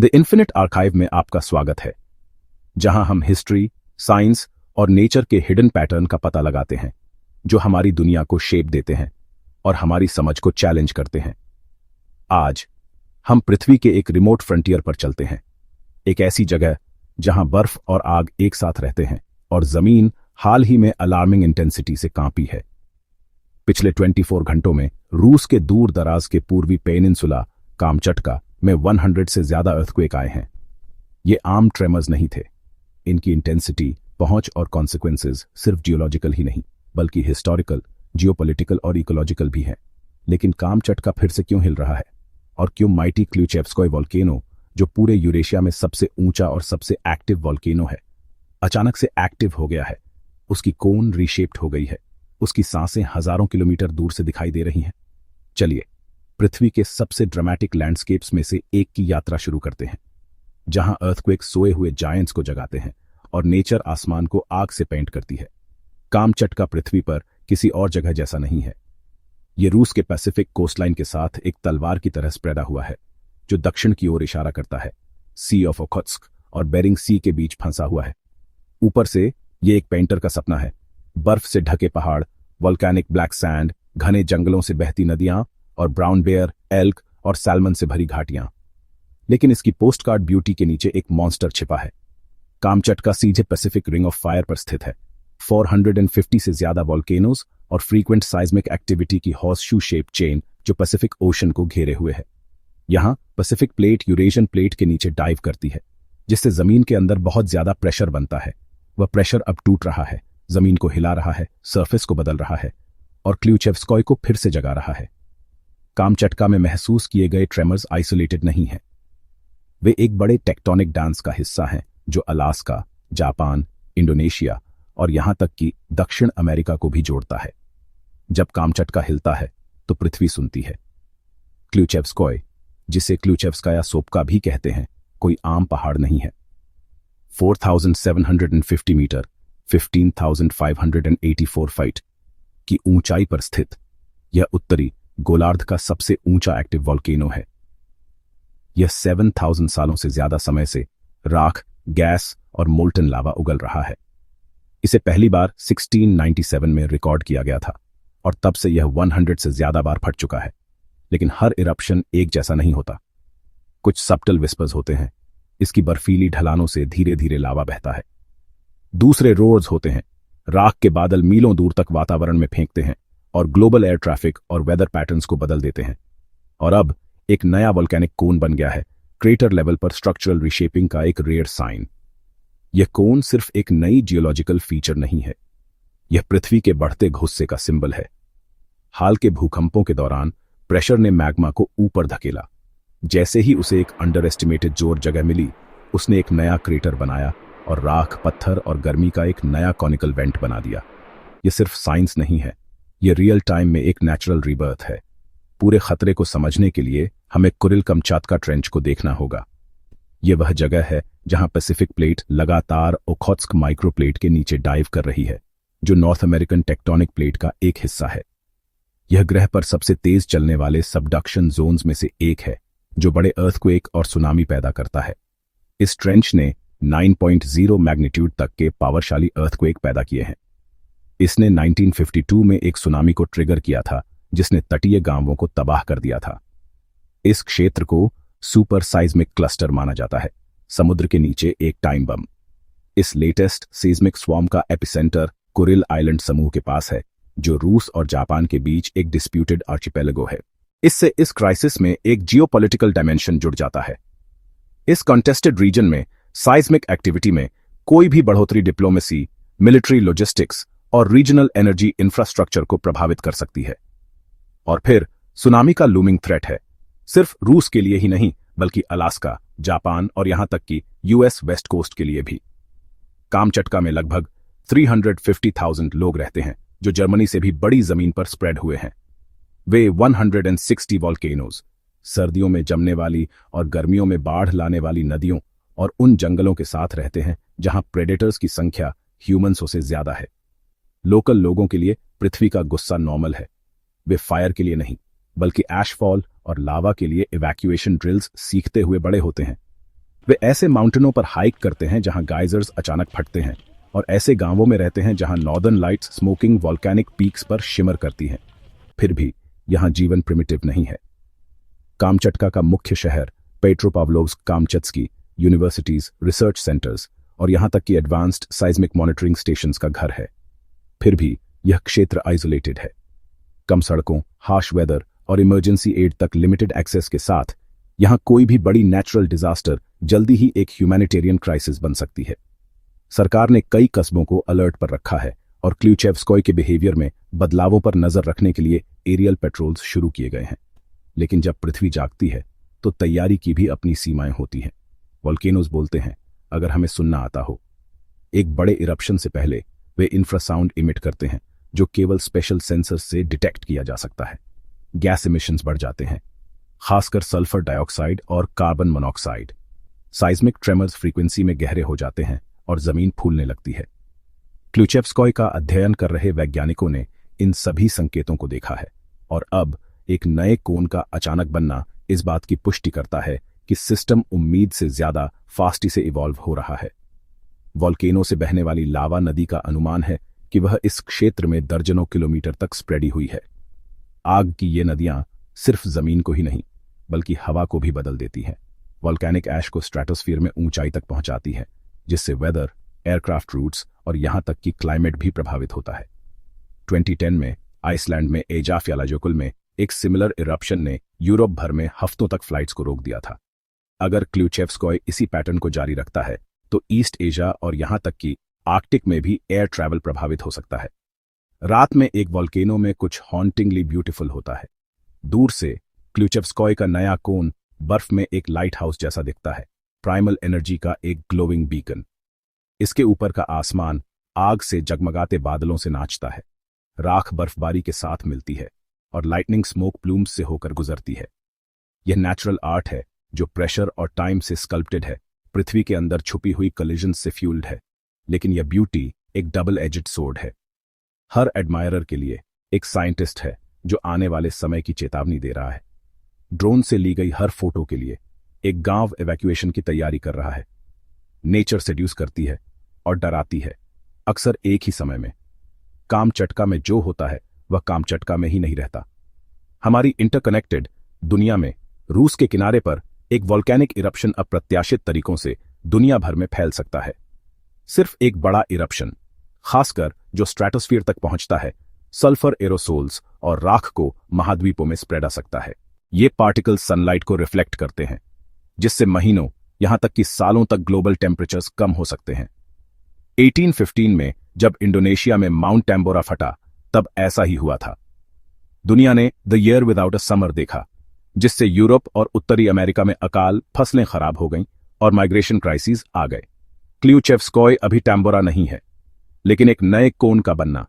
The infinite archive में आपका स्वागत है, जहां हम हिस्ट्री, साइंस और नेचर के हिडन पैटर्न का पता लगाते हैं, जो हमारी दुनिया को शेप देते हैं और हमारी समझ को चैलेंज करते हैं। आज हम पृथ्वी के एक रिमोट फ्रंटियर पर चलते हैं, एक ऐसी जगह जहां बर्फ और आग एक साथ रहते हैं और जमीन हाल ही में अलार्मिंग इंटेंसिटी से कांपी है। पिछले 24 घंटों में रूस के दूर दराज के पूर्वी पेनिनसुला कामचटका में 100 से ज्यादा अर्थक्वेक आए हैं। ये आम ट्रेमर्स नहीं थे। इनकी इंटेंसिटी, पहुंच और कॉन्सिक्वेंसेस सिर्फ जियोलॉजिकल ही नहीं बल्कि हिस्टोरिकल, जियोपॉलिटिकल और इकोलॉजिकल भी हैं। लेकिन कामचटका फिर से क्यों हिल रहा है और क्यों माइटी क्ल्यूचेव्स्कोय वोल्केनो, जो पूरे यूरेशिया में सबसे ऊंचा और सबसे एक्टिव वोल्केनो है, अचानक से एक्टिव हो गया है? उसकी कोन रीशेप्ड हो गई है, उसकी सांसें हजारों किलोमीटर दूर से दिखाई दे रही हैं। चलिए पृथ्वी के सबसे ड्रामेटिक लैंडस्केप्स में से एक की यात्रा शुरू करते हैं, जहां अर्थक्वेक सोए हुए जायंट्स को जगाते हैं और नेचर आसमान को आग से पेंट करती है। कामचटका पृथ्वी पर किसी और जगह जैसा नहीं है। यह रूस के पैसिफिक कोस्टलाइन के साथ एक तलवार की तरह स्प्रेडा हुआ है, जो दक्षिण की ओर इशारा करता है। सी ऑफ ओखोत्स्क और बेरिंग सी के बीच फंसा हुआ है। ऊपर से यह एक पेंटर का सपना है। बर्फ से ढके पहाड़, वोल्केनिक ब्लैक सैंड, घने जंगलों से बहती नदियां और ब्राउन बेयर, एल्क और सैल्मन से भरी घाटियां। लेकिन इसकी पोस्टकार्ड ब्यूटी के नीचे एक मॉन्स्टर छिपा है। कामचटका सीधे पैसिफिक रिंग ऑफ फायर पर स्थित है। 450 से ज्यादा वोल्केनोज और फ्रीक्वेंट साइज्मिक एक्टिविटी की हॉर्स शू शेप चेन जो पैसिफिक ओशन को घेरे हुए है। यहां पैसिफिक प्लेट यूरेशियन प्लेट के नीचे डाइव करती है, जिससे जमीन के अंदर बहुत ज्यादा प्रेशर बनता है। वह प्रेशर अब टूट रहा है, जमीन को हिला रहा है, सरफेस को बदल रहा है और क्ल्यूचेव्स्कोय को फिर से जगा रहा है। कामचटका में महसूस किए गए ट्रेमर्स आइसोलेटेड नहीं हैं। वे एक बड़े टेक्टोनिक डांस का हिस्सा हैं, जो अलास्का, जापान, इंडोनेशिया और यहां तक कि दक्षिण अमेरिका को भी जोड़ता है। जब कामचटका हिलता है तो पृथ्वी सुनती है। क्ल्यूचेव्स्कोय, जिसे क्ल्यूचेव्स्काया सोपका भी कहते हैं, कोई आम पहाड़ नहीं है। 4750 मीटर 15,584 फीट की ऊंचाई पर स्थित यह उत्तरी गोलार्ध का सबसे ऊंचा एक्टिव वोल्केनो है। यह 7,000 सालों से ज्यादा समय से राख, गैस और मोल्टन लावा उगल रहा है। इसे पहली बार 1697 में रिकॉर्ड किया गया था और तब से यह 100 से ज्यादा बार फट चुका है। लेकिन हर इरप्शन एक जैसा नहीं होता। कुछ सबटल विस्पर्स होते हैं। इसकी बर्फीली ढलानों से धीरे धीरे लावा बहता है। दूसरे रोर्स होते हैं। राख के बादल मीलों दूर तक वातावरण में फेंकते हैं और ग्लोबल एयर ट्रैफिक और वेदर पैटर्न्स को बदल देते हैं। और अब एक नया वोल्केनिक कोन बन गया है, क्रेटर लेवल पर स्ट्रक्चरल रिशेपिंग का एक रेयर साइन। यह कोन सिर्फ एक नई जियोलॉजिकल फीचर नहीं है, यह पृथ्वी के बढ़ते गुस्से का सिंबल है। हाल के भूकंपों के दौरान प्रेशर ने मैग्मा को ऊपर धकेला। जैसे ही उसे एक अंडर एस्टिमेटेड जोर जगह मिली, उसने एक नया क्रेटर बनाया और राख, पत्थर और गर्मी का एक नया कॉनिकल वेंट बना दिया। यह सिर्फ साइंस नहीं है, यह रियल टाइम में एक नेचुरल रीबर्थ है। पूरे खतरे को समझने के लिए हमें कुरिल कमचातका ट्रेंच को देखना होगा। यह वह जगह है जहां पैसिफिक प्लेट लगातार ओखोत्स्क माइक्रोप्लेट के नीचे डाइव कर रही है, जो नॉर्थ अमेरिकन टेक्टोनिक प्लेट का एक हिस्सा है। यह ग्रह पर सबसे तेज चलने वाले सबडक्शन जोन्स में से एक है, जो बड़े अर्थक्वेक और सुनामी पैदा करता है। इस ट्रेंच ने 9.0 मैग्नीट्यूड तक के पावरशाली अर्थक्वेक पैदा किए हैं। इसने 1952 में एक सुनामी को ट्रिगर किया था, जिसने तटीय गांवों को तबाह कर दिया था। इस क्षेत्र को सुपर साइज्मिक क्लस्टर माना जाता है, समुद्र के नीचे एक टाइम बम। इस लेटेस्ट सीज्मिक स्वॉर्म का एपिसेंटर कुरिल आइलैंड समूह के पास है, जो रूस और जापान के बीच एक डिस्प्यूटेड आर्चिपेलागो है। इससे इस क्राइसिस में एक जियोपॉलिटिकल डायमेंशन जुड़ जाता है। इस कॉन्टेस्टेड रीजन में साइज्मिक एक्टिविटी में कोई भी बढ़ोतरी डिप्लोमेसी, मिलिट्री लॉजिस्टिक्स और रीजनल एनर्जी इंफ्रास्ट्रक्चर को प्रभावित कर सकती है। और फिर सुनामी का लूमिंग थ्रेट है, सिर्फ रूस के लिए ही नहीं बल्कि अलास्का, जापान और यहां तक कि यूएस वेस्ट कोस्ट के लिए भी। कामचटका में लगभग 350,000 लोग रहते हैं, जो जर्मनी से भी बड़ी जमीन पर स्प्रेड हुए हैं। वे 160 वोल्केनोज, सर्दियों में जमने वाली और गर्मियों में बाढ़ लाने वाली नदियों और उन जंगलों के साथ रहते हैं जहां प्रेडेटर्स की संख्या ह्यूमंसों से ज्यादा है। लोकल लोगों के लिए पृथ्वी का गुस्सा नॉर्मल है। वे फायर के लिए नहीं बल्कि एशफॉल और लावा के लिए इवैक्यूएशन ड्रिल्स सीखते हुए बड़े होते हैं। वे ऐसे माउंटेनों पर हाइक करते हैं जहां गाइजर्स अचानक फटते हैं और ऐसे गांवों में रहते हैं जहां northern lights smoking volcanic peaks पर शिमर करती हैं। फिर भी यहां जीवन प्रिमिटिव नहीं है। कामचटका का मुख्य शहर पेट्रोपाव्लोव्स्क कामचत्स्की यूनिवर्सिटीज, रिसर्च सेंटर्स और यहां तक कि एडवांस्ड साइज्मिक मॉनिटरिंग स्टेशंस का घर है। फिर भी यह क्षेत्र आइसोलेटेड है। कम सड़कों, हार्श वेदर और इमरजेंसी एड तक लिमिटेड एक्सेस के साथ यहां कोई भी बड़ी नेचुरल डिजास्टर जल्दी ही एक ह्यूमैनिटेरियन क्राइसिस बन सकती है। सरकार ने कई कस्बों को अलर्ट पर रखा है और क्ल्यूचेव्स्कोय के बिहेवियर में बदलावों पर नजर रखने के लिए एरियल पेट्रोल्स शुरू किए गए हैं। लेकिन जब पृथ्वी जागती है तो तैयारी की भी अपनी सीमाएं होती हैं। वॉल्केनोज बोलते हैं, अगर हमें सुनना आता हो। एक बड़े इरप्शन से पहले वे इंफ्रासाउंड इमिट करते हैं जो केवल स्पेशल सेंसर्स से डिटेक्ट किया जा सकता है। गैस इमिशंस बढ़ जाते हैं, खासकर सल्फर डाइऑक्साइड और carbon monoxide. Seismic tremors frequency में गहरे हो जाते हैं और जमीन फूलने लगती है। क्ल्यूचेव्स्कोय का अध्ययन कर रहे वैज्ञानिकों ने इन सभी संकेतों को देखा है और अब एक नए कोन का अचानक बनना इस बात की पुष्टि करता है कि सिस्टम उम्मीद से ज्यादा फास्टी से इवॉल्व हो रहा है। वॉल्केनो से बहने वाली लावा नदी का अनुमान है कि वह इस क्षेत्र में दर्जनों किलोमीटर तक स्प्रेडी हुई है। आग की ये नदियां सिर्फ जमीन को ही नहीं बल्कि हवा को भी बदल देती हैं। वॉल्केनिक ऐश को स्ट्रेटोस्फीयर में ऊंचाई तक पहुंचाती है, जिससे वेदर, एयरक्राफ्ट रूट्स और यहां तक कि क्लाइमेट भी प्रभावित होता है। 2010 में आइसलैंड में एजाफ्यालाजुकल में एक सिमिलर इरप्शन ने यूरोप भर में हफ्तों तक फ्लाइट्स को रोक दिया था। अगर क्ल्यूचेव्स्कोय इसी पैटर्न को जारी रखता है तो ईस्ट एशिया और यहां तक कि आर्कटिक में भी एयर ट्रैवल प्रभावित हो सकता है। रात में एक वॉल्केनो में कुछ हॉन्टिंगली ब्यूटीफुल होता है। दूर से क्ल्यूचेव्स्कोय का नया कोन बर्फ में एक लाइट हाउस जैसा दिखता है, प्राइमल एनर्जी का एक ग्लोइंग बीकन। इसके ऊपर का आसमान आग से जगमगाते बादलों से नाचता है। राख बर्फबारी के साथ मिलती है और लाइटनिंग स्मोक प्लूम्स से होकर गुजरती है। यह नेचुरल आर्ट है जो प्रेशर और टाइम से स्कल्प्टेड है, पृथ्वी के अंदर छुपी हुई कलिजन से फ्यूल्ड है। लेकिन यह ब्यूटी एक डबल एजेड सोर्ड है। हर एडमायरर के लिए एक साइंटिस्ट है जो आने वाले समय की चेतावनी दे रहा है। ड्रोन से ली गई हर फोटो के लिए एक गांव इवैक्यूएशन की तैयारी कर रहा है। नेचर सेड्यूस करती है और डराती है, अक्सर एक ही समय में। कामचटका में जो होता है वह कामचटका में ही नहीं रहता। हमारी इंटरकनेक्टेड दुनिया में रूस के किनारे पर एक वॉल्केनिक इरप्शन अप्रत्याशित तरीकों से दुनिया भर में फैल सकता है। सिर्फ एक बड़ा इरप्शन, खासकर जो स्ट्रेटोस्फीयर तक पहुंचता है, सल्फर एरोसोल्स और राख को महाद्वीपों में स्प्रेड आ सकता है। ये पार्टिकल्स सनलाइट को रिफ्लेक्ट करते हैं, जिससे महीनों यहां तक कि सालों तक ग्लोबल टेम्परेचर्स कम हो सकते हैं। 1815 में जब इंडोनेशिया में माउंट टैम्बोरा फटा, तब ऐसा ही हुआ था। दुनिया ने the year without a summer देखा, जिससे यूरोप और उत्तरी अमेरिका में अकाल, फसलें खराब हो गईं और माइग्रेशन क्राइसिस आ गए। क्ल्यूचेव्स्कोय अभी टैम्बोरा नहीं है, लेकिन एक नए कोन का बनना,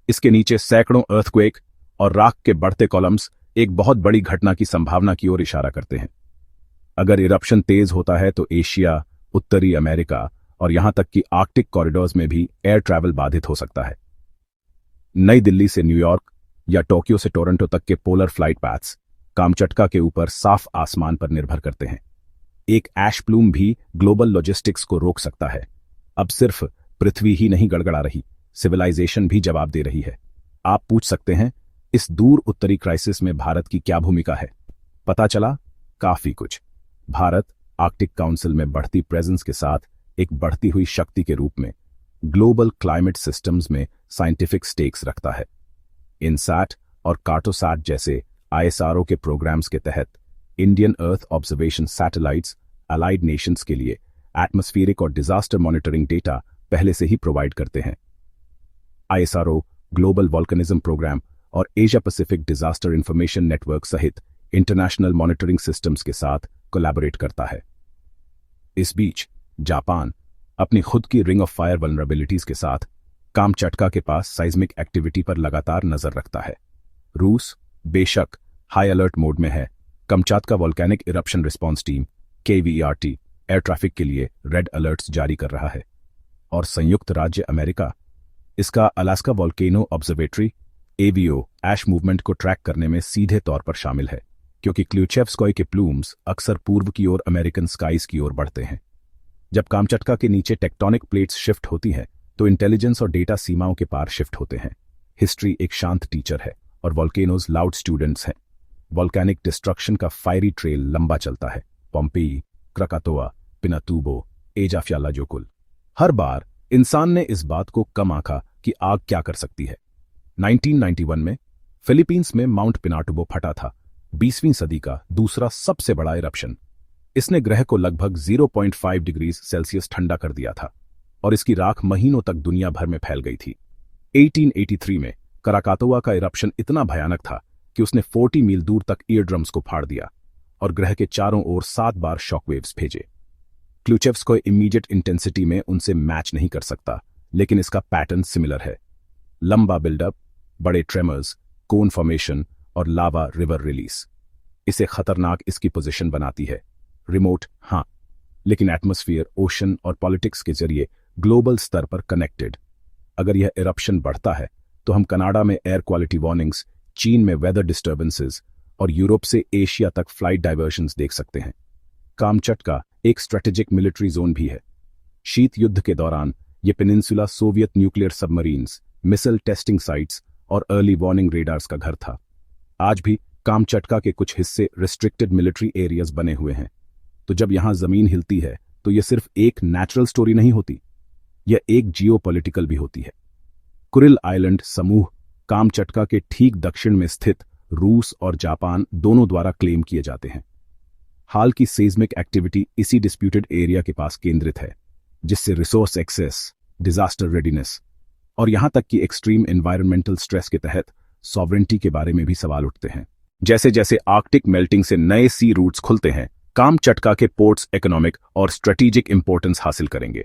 इसके नीचे सैकड़ों अर्थक्वेक और राख के बढ़ते कॉलम्स एक बहुत बड़ी घटना की संभावना की ओर इशारा करते हैं। अगर इरप्शन तेज होता है तो एशिया, उत्तरी अमेरिका और यहां तक कि आर्कटिक कॉरिडोर्स में भी एयर ट्रैवल बाधित हो सकता है। नई दिल्ली से न्यूयॉर्क या टोक्यो से टोरंटो तक के पोलर फ्लाइट पैथ्स कामचटका के ऊपर साफ आसमान पर निर्भर करते हैं। एक ऐश प्लूम भी ग्लोबल लॉजिस्टिक्स को रोक सकता है। अब सिर्फ पृथ्वी ही नहीं गड़गड़ा रही, सिविलाइजेशन भी जवाब दे रही है। आप पूछ सकते हैं, इस दूर उत्तरी क्राइसिस में भारत की क्या भूमिका है? पता चला काफी कुछ। भारत आर्कटिक काउंसिल में बढ़ती प्रेजेंस के साथ एक बढ़ती हुई शक्ति के रूप में ग्लोबल क्लाइमेट सिस्टम्स में साइंटिफिक स्टेक्स रखता है। इनसैट और कार्टोसैट जैसे आईएसआरओ के प्रोग्राम्स के तहत Indian earth observation satellites allied Nations के लिए एटमॉस्फेरिक और डिजास्टर मॉनिटरिंग डेटा पहले से ही प्रोवाइड करते हैं। आईएसआरओ ग्लोबल वॉल्केनिज्म प्रोग्राम और Asia Pacific disaster information network सहित इंटरनेशनल मॉनिटरिंग सिस्टम्स के साथ कोलैबोरेट करता है। इस बीच जापान अपनी खुद की रिंग ऑफ फायर वल्नरेबिलिटीज के साथ कामचटका के पास साइज्मिक एक्टिविटी पर लगातार नजर रखता है। रूस बेशक हाई अलर्ट मोड में है। Kamchatka volcanic eruption response team KVERT air traffic के लिए रेड अलर्ट्स जारी कर रहा है और संयुक्त राज्य अमेरिका इसका अलास्का वॉल्केनो ऑब्जर्वेटरी AVO ऐश मूवमेंट को ट्रैक करने में सीधे तौर पर शामिल है। क्योंकि क्ल्यूचेव्स्कोय के प्लूम्स अक्सर पूर्व की ओर अमेरिकन स्काईज की ओर बढ़ते हैं। जब कामचटका के नीचे टेक्टोनिक प्लेट्स शिफ्ट होती हैं तो इंटेलिजेंस और डेटा सीमाओं के पार शिफ्ट होते हैं। हिस्ट्री एक शांत टीचर है और वॉल्केनोज लाउड स्टूडेंट्स हैं। वॉल्केनिक डिस्ट्रक्शन का फायरी ट्रेल लंबा चलता है। Pompeii, क्रकातोआ, Pinatubo, एजाफ्यालाजोकुल। हर बार इंसान ने इस बात को कम आंका कि आग क्या कर सकती है। 1991 में फिलीपींस में माउंट पिनाटुबो फटा था, 20वीं सदी का दूसरा सबसे बड़ा इरप्शन। इसने ग्रह को लगभग 0.5 डिग्री सेल्सियस ठंडा कर दिया था और इसकी राख महीनों तक दुनिया भर में फैल गई थी। 1883 में कराकातोआ का इरप्शन इतना भयानक था कि उसने 40 मील दूर तक ईयरड्रम्स को फाड़ दिया और ग्रह के चारों ओर 7 बार शॉकवेव्स भेजे। क्ल्यूचेव्स्कोय इमीडिएट इंटेंसिटी में उनसे मैच नहीं कर सकता, लेकिन इसका पैटर्न सिमिलर है। लंबा बिल्डअप, बड़े ट्रेमर्स, कोन फॉर्मेशन और लावा रिवर रिलीज। इसे खतरनाक इसकी पोजीशन बनाती है। रिमोट हाँ, लेकिन एटमॉस्फेयर, ओशन और पॉलिटिक्स के जरिए ग्लोबल स्तर पर कनेक्टेड। अगर यह इरप्शन बढ़ता है तो हम कनाडा में एयर क्वालिटी वार्निंग्स, चीन में वेदर डिस्टर्बेंसेस और यूरोप से एशिया तक फ्लाइट डाइवर्शंस देख सकते हैं। कामचटका एक स्ट्रेटेजिक मिलिट्री जोन भी है। शीत युद्ध के दौरान यह peninsula Soviet nuclear submarines, missile testing sites और अर्ली वार्निंग रेडार्स का घर था। आज भी कामचटका के कुछ हिस्से रिस्ट्रिक्टेड मिलिट्री एरियाज बने हुए हैं। तो जब यहां जमीन हिलती है तो यह सिर्फ एक नेचुरल स्टोरी नहीं होती, यह एक जियोपॉलिटिकल भी होती है। कुरिल आइलैंड समूह कामचटका के ठीक दक्षिण में स्थित रूस और जापान दोनों द्वारा क्लेम किए जाते हैं। हाल की सेस्मिक एक्टिविटी इसी डिस्प्यूटेड एरिया के पास केंद्रित है, जिससे रिसोर्स एक्सेस, डिजास्टर रेडीनेस और यहां तक कि एक्सट्रीम एनवायरमेंटल स्ट्रेस के तहत सॉवरेंटी के बारे में भी सवाल उठते हैं। जैसे जैसे आर्कटिक मेल्टिंग से नए सी रूट्स खुलते हैं, कामचटका के पोर्ट्स इकोनॉमिक और स्ट्रेटेजिक इंपॉर्टेंस हासिल करेंगे।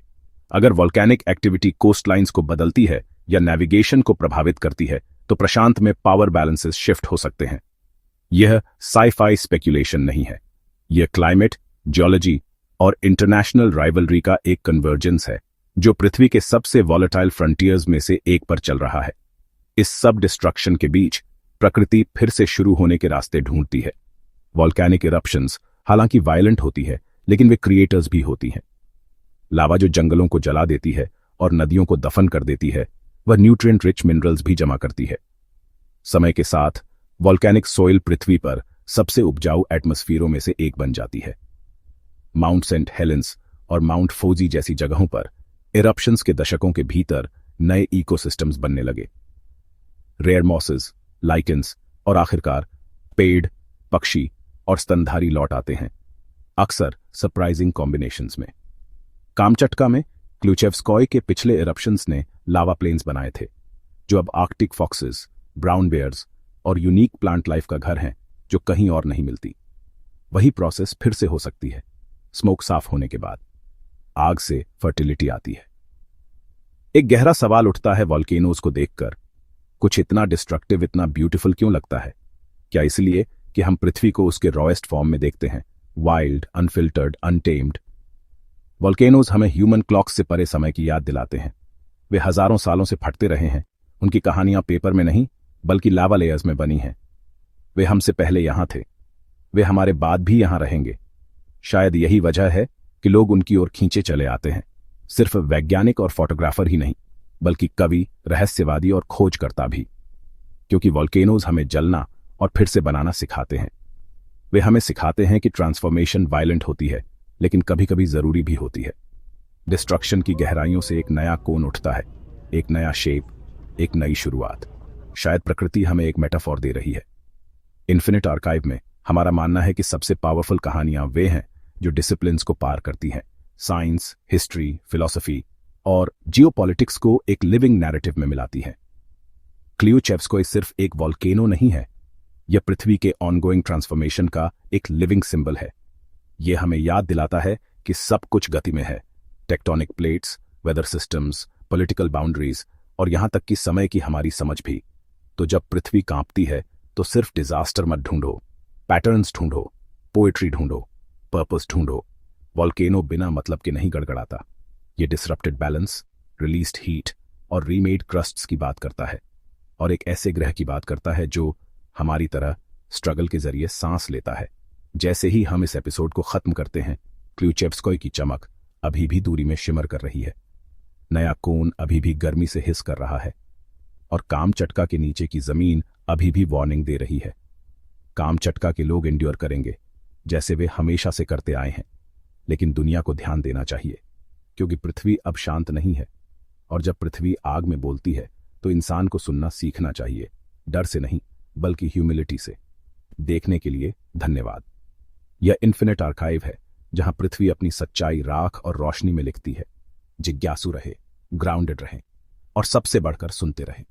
अगर वॉल्केनिक एक्टिविटी कोस्टलाइंस को बदलती है या नेविगेशन को प्रभावित करती है तो प्रशांत में पावर बैलेंसेस शिफ्ट हो सकते हैं। यह साइफाई स्पेक्यूलेशन नहीं है, यह क्लाइमेट, जियोलॉजी और इंटरनेशनल राइवलरी का एक कन्वर्जेंस है जो पृथ्वी के सबसे वॉलेटाइल फ्रंटियर्स में से एक पर चल रहा है। इस सब डिस्ट्रक्शन के बीच प्रकृति फिर से शुरू होने के रास्ते ढूंढती है। वॉल्केनिक इरप्शंस हालांकि वायलेंट होती है, लेकिन वे क्रिएटर्स भी होती हैं। लावा जो जंगलों को जला देती है और नदियों को दफन कर देती है, वह न्यूट्रिएंट रिच मिनरल्स भी जमा करती है। समय के साथ वॉल्केनिक सॉइल पृथ्वी पर सबसे उपजाऊ एटमॉस्फेयरों में से एक बन जाती है। माउंट सेंट हेलेंस और माउंट फोजी जैसी जगहों पर इरप्शंस के दशकों के भीतर नए इकोसिस्टम्स बनने लगे। रेयर मॉसेस, लाइकेंस और आखिरकार पेड़, पक्षी और स्तनधारी लौट आते हैं, अक्सर सरप्राइजिंग कॉम्बिनेशंस में। कामचटका में क्ल्यूचेव्स्कोय के पिछले इरप्शंस ने लावा प्लेन्स बनाए थे, जो अब आर्कटिक फॉक्सेस, ब्राउन बेयर्स और यूनिक प्लांट लाइफ का घर हैं जो कहीं और नहीं मिलती। वही प्रोसेस फिर से हो सकती है। स्मोक साफ होने के बाद आग से फर्टिलिटी आती है। एक गहरा सवाल उठता है वॉल्केनोज को देखकर, कुछ इतना डिस्ट्रक्टिव इतना ब्यूटीफुल क्यों लगता है? क्या इसलिए कि हम पृथ्वी को उसके रॉएस्ट फॉर्म में देखते हैं, वाइल्ड, अनफिल्टर्ड, अनटेम्ड? वॉल्केनोज हमें ह्यूमन क्लॉक से परे समय की याद दिलाते हैं। वे हजारों सालों से फटते रहे हैं। उनकी कहानियां पेपर में नहीं बल्कि लावा लेयर्स में बनी हैं। वे हमसे पहले यहां थे, वे हमारे बाद भी यहां रहेंगे। शायद यही वजह है कि लोग उनकी ओर खींचे चले आते हैं। सिर्फ वैज्ञानिक और फोटोग्राफर ही नहीं, बल्कि कवि, रहस्यवादी और खोजकर्ता भी। क्योंकि वॉल्केनोज हमें जलना और फिर से बनाना सिखाते हैं। वे हमें सिखाते हैं कि ट्रांसफॉर्मेशन वायलेंट होती है, लेकिन कभी कभी जरूरी भी होती है। डिस्ट्रक्शन की गहराइयों से एक नया कोन उठता है, एक नया शेप, एक नई शुरुआत। शायद प्रकृति हमें एक मेटाफॉर दे रही है। इन्फिनिट आर्काइव में हमारा मानना है कि सबसे पावरफुल कहानियां वे हैं जो डिसिप्लिन्स को पार करती हैं। साइंस, हिस्ट्री, फिलॉसफी और जियोपॉलिटिक्स को एक लिविंग नैरेटिव में मिलाती हैं। क्ल्यूचेव्स्कोय सिर्फ एक वॉल्केनो नहीं है, यह पृथ्वी के ऑनगोइंग ट्रांसफॉर्मेशन का एक लिविंग सिंबल है। यह हमें याद दिलाता है कि सब कुछ गति में है। Tectonic plates, weather systems, political boundaries और यहां तक कि समय की हमारी समझ भी। तो जब पृथ्वी कांपती है तो सिर्फ डिजास्टर मत ढूंढो, पैटर्न्स ढूंढो, पोएट्री ढूंढो, पर्पस ढूंढो। वॉल्केनो बिना मतलब के नहीं गड़गड़ाता। ये डिसरप्टेड बैलेंस, रिलीज्ड हीट और रीमेड क्रस्ट्स की बात करता है, और एक ऐसे ग्रह की बात करता है जो हमारी तरह स्ट्रगल के जरिए सांस लेता है। जैसे ही हम इस एपिसोड को खत्म करते हैं, क्ल्यूचेव्स्की की चमक अभी भी दूरी में शिमर कर रही है, नया कोन अभी भी गर्मी से हिस कर रहा है, और कामचटका के नीचे की जमीन अभी भी वार्निंग दे रही है। कामचटका के लोग एंड्योर करेंगे जैसे वे हमेशा से करते आए हैं, लेकिन दुनिया को ध्यान देना चाहिए, क्योंकि पृथ्वी अब शांत नहीं है, और जब पृथ्वी आग में बोलती है तो इंसान को सुनना सीखना चाहिए, डर से नहीं बल्कि ह्यूमिलिटी से। देखने के लिए धन्यवाद। यह इन्फिनिट आर्काइव है, जहां पृथ्वी अपनी सच्चाई राख और रोशनी में लिखती है। जिज्ञासु रहे, ग्राउंडेड रहें, और सबसे बढ़कर सुनते रहें।